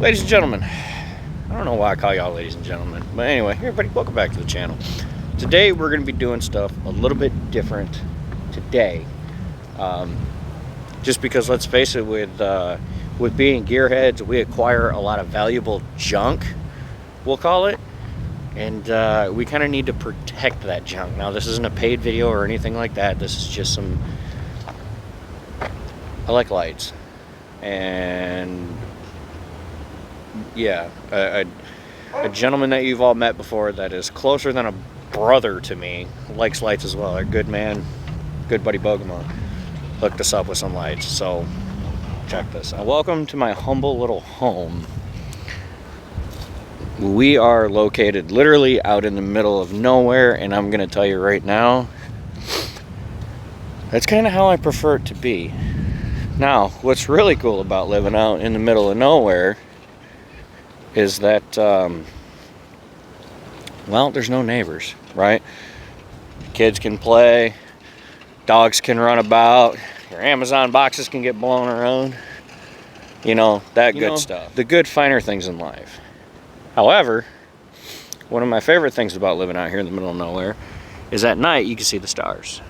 Ladies and gentlemen, I don't know why I call y'all ladies and gentlemen, but anyway, everybody, welcome back to the channel. Today we're going to be doing stuff a little bit different today. Just because, let's face it, with being gearheads, we acquire a lot of valuable junk, we'll call it, and we kind of need to protect that junk. Now, this isn't a paid video or anything like that. This is just some... I like lights, and yeah, a gentleman that you've all met before that is closer than a brother to me likes lights as well. A good man, good buddy Bogema, hooked us up with some lights. So check this out. Welcome to my humble little home. We are located literally out in the middle of nowhere, and I'm gonna tell you right now, that's kind of how I prefer it to be. Now, what's really cool about living out in the middle of nowhere is that, well, there's no neighbors, right? Kids can play, dogs can run about, your Amazon boxes can get blown around, you know, that good stuff. The good, finer things in life. However, one of my favorite things about living out here in the middle of nowhere is at night you can see the stars.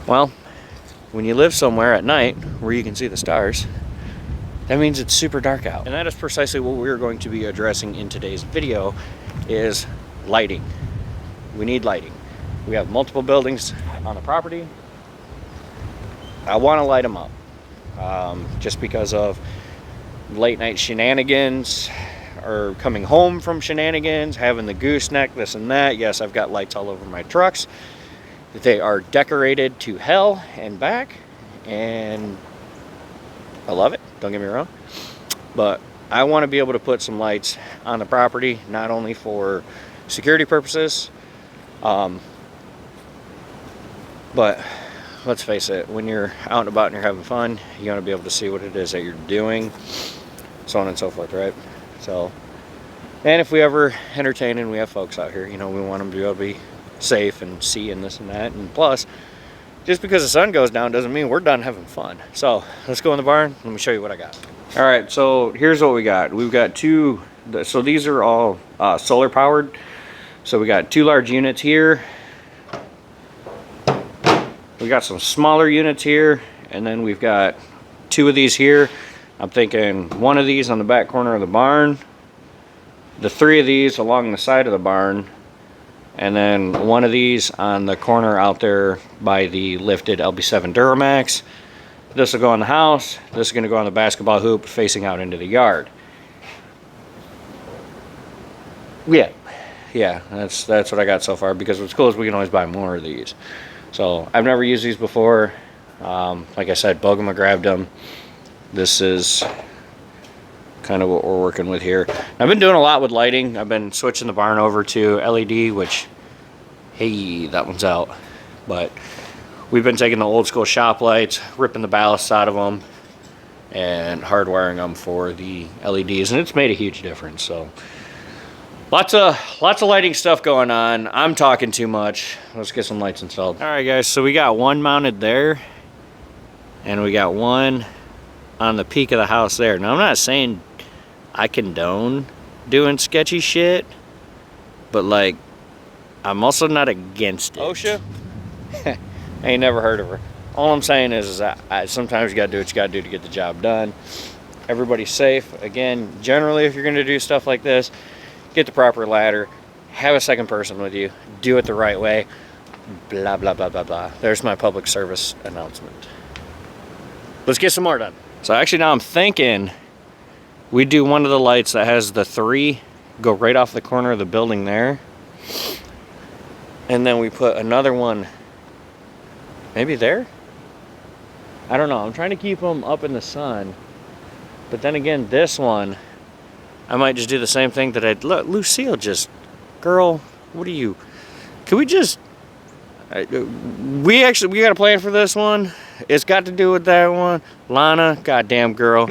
Well, when you live somewhere at night where you can see the stars, that means it's super dark out. And that is precisely what we're going to be addressing in today's video, is lighting. We need lighting. We have multiple buildings on the property. I want to light them up, just because of late night shenanigans, or coming home from shenanigans, having the gooseneck, this and that. Yes, I've got lights all over my trucks. They are decorated to hell and back, and I love it, don't get me wrong, but I want to be able to put some lights on the property, not only for security purposes, but let's face it, when you're out and about and you're having fun, you want to be able to see what it is that you're doing, so on and so forth, right? So, and if we ever entertain and we have folks out here, you know, we want them to be able to be safe and see and this and that. And plus, just because the sun goes down doesn't mean we're done having fun. So let's go in the barn, let me show you what I got. All right, so here's what we got. We've got two, so these are all solar powered. So we got two large units here, we got some smaller units here, and then we've got two of these here. I'm thinking one of these on the back corner of the barn, the three of these along the side of the barn, and then one of these on the corner out there by the lifted LB7 Duramax. This will go in the house. This is going to go on the basketball hoop facing out into the yard. Yeah, that's what I got so far, because what's cool is we can always buy more of these. So I've never used these before. Like I said, Bogema grabbed them. This is kind of what we're working with here. I've been doing a lot with lighting. I've been switching the barn over to LED, which, hey, that one's out. But we've been taking the old school shop lights, ripping the ballasts out of them, and hardwiring them for the LEDs, and it's made a huge difference. So lots of lighting stuff going on. I'm talking too much. Let's get some lights installed. All right, guys, so we got one mounted there, and we got one on the peak of the house there. Now, I'm not saying I condone doing sketchy shit, but like, I'm also not against it. OSHA? I ain't never heard of her. All I'm saying is that sometimes you gotta do what you gotta do to get the job done. Everybody's safe. Again, generally, if you're gonna do stuff like this, get the proper ladder, have a second person with you, do it the right way, blah, blah, blah, blah, blah. There's my public service announcement. Let's get some more done. So actually now I'm thinking we do one of the lights that has the three go right off the corner of the building there, and then we put another one maybe there. I don't know, I'm trying to keep them up in the sun, but then again, this one I might just do the same thing that look, Lucille, just, girl, what are you, can we just, we got a plan for this one. It's got to do with that one. Lana, goddamn girl,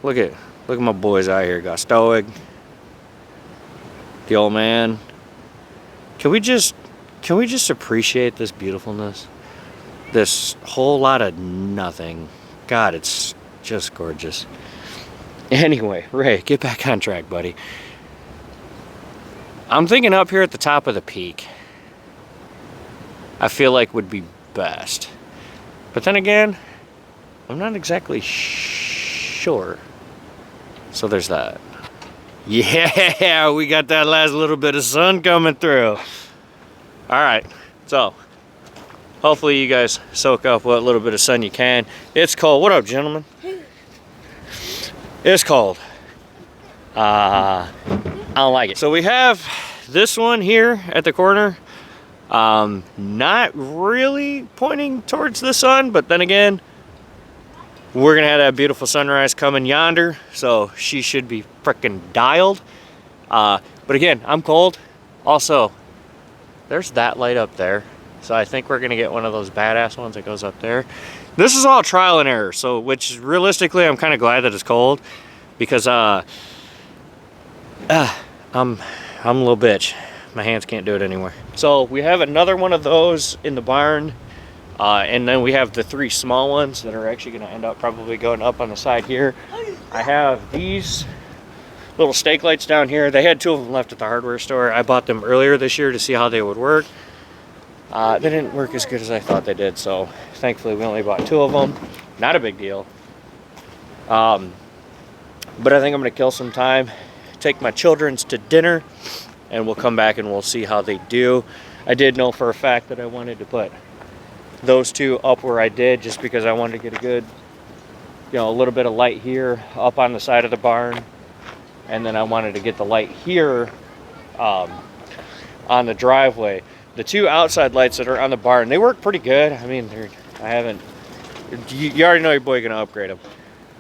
look at my boys out here. Got Stoic, the old man. Can we just appreciate this beautifulness? This whole lot of nothing. God, it's just gorgeous. Anyway, Ray, get back on track, buddy. I'm thinking up here at the top of the peak, I feel like would be best. But then again, I'm not exactly sure. So there's that. Yeah, we got that last little bit of sun coming through. All right, so hopefully you guys soak up what little bit of sun you can. It's cold. What up, gentlemen? It's cold. I don't like it. So we have this one here at the corner. Not really pointing towards the sun, but then again, we're gonna have that beautiful sunrise coming yonder, so she should be freaking dialed. But again, I'm cold. Also, there's that light up there, so I think we're gonna get one of those badass ones that goes up there. This is all trial and error, so which realistically, I'm kind of glad that it's cold, because I'm a little bitch. My hands can't do it anymore. So we have another one of those in the barn. And then we have the 3 small ones that are actually going to end up probably going up on the side here. I have these little stake lights down here. They had 2 of them left at the hardware store. I bought them earlier this year to see how they would work. They didn't work as good as I thought they did, so thankfully we only bought 2 of them. Not a big deal. But I think I'm going to kill some time, take my children's to dinner, and we'll come back and we'll see how they do. I did know for a fact that I wanted to put those 2 up where I did, just because I wanted to get a good, you know, a little bit of light here up on the side of the barn, and then I wanted to get the light here on the driveway. The 2 outside lights that are on the barn, they work pretty good. I mean, you already know your boy gonna upgrade them,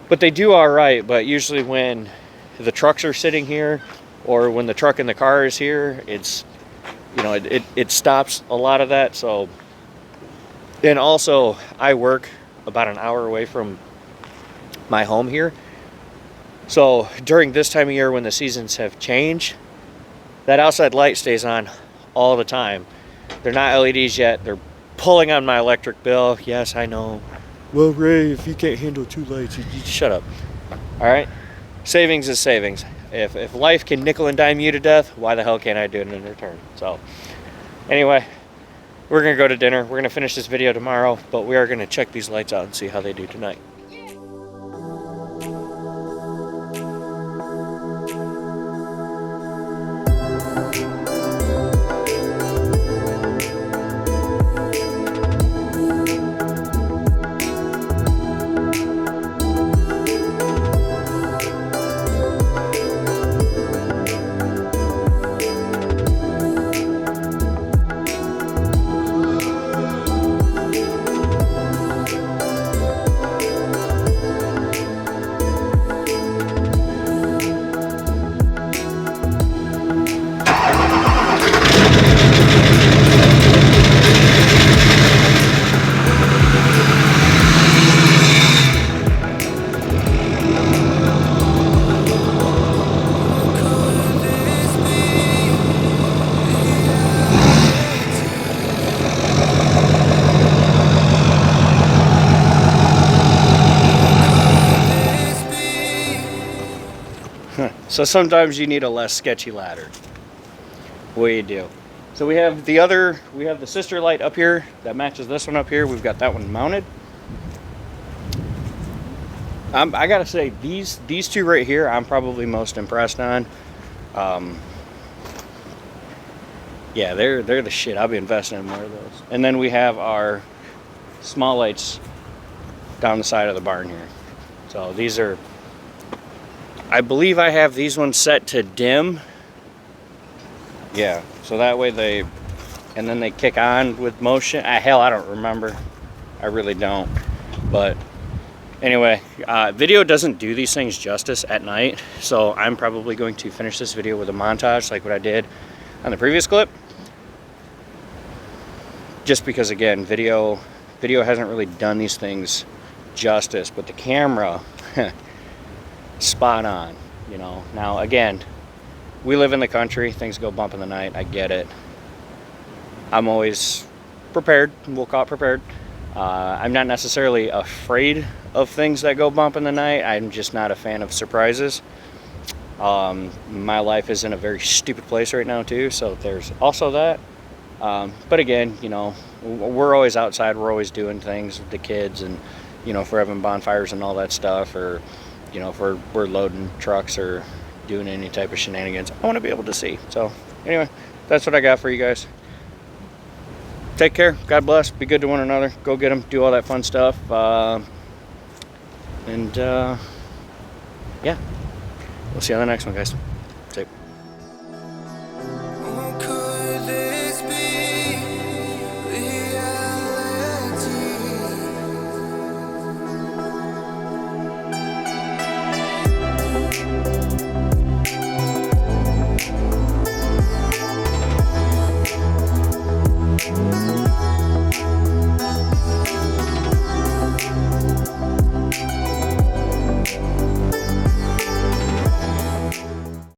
but they do all right. But usually when the trucks are sitting here, or when the truck in the car is here, it's, you know, it stops a lot of that. So. And also, I work about an hour away from my home here. So during this time of year when the seasons have changed, that outside light stays on all the time. They're not LEDs yet. They're pulling on my electric bill. Yes, I know. Well, Ray, if you can't handle 2 lights, you shut up. All right? Savings is savings. If life can nickel and dime you to death, why the hell can't I do it in return? So anyway, we're gonna go to dinner. We're gonna finish this video tomorrow, but we are gonna check these lights out and see how they do tonight. So sometimes you need a less sketchy ladder. What do you do? So we have the sister light up here that matches this one up here. We've got that one mounted. I gotta say, these 2 right here, I'm probably most impressed on. Yeah, they're the shit. I'll be investing in more of those. And then we have our small lights down the side of the barn here. So these are, I believe I have these ones set to dim. Yeah, so that way and then they kick on with motion. Hell, I don't remember. I really don't. But anyway, video doesn't do these things justice at night, so I'm probably going to finish this video with a montage like what I did on the previous clip. Just because, again, video hasn't really done these things justice, but the camera, spot on, you know. Now, again, we live in the country. Things go bump in the night. I get it. I'm always prepared. We'll call it prepared. I'm not necessarily afraid of things that go bump in the night. I'm just not a fan of surprises. My life is in a very stupid place right now too, so there's also that. But again, you know, we're always outside, we're always doing things with the kids, and you know, if we're having bonfires and all that stuff, or you know, if we're loading trucks or doing any type of shenanigans, I want to be able to see. So anyway, that's what I got for you guys. Take care, God bless, be good to one another, go get them, do all that fun stuff, and yeah, we'll see you on the next one, guys.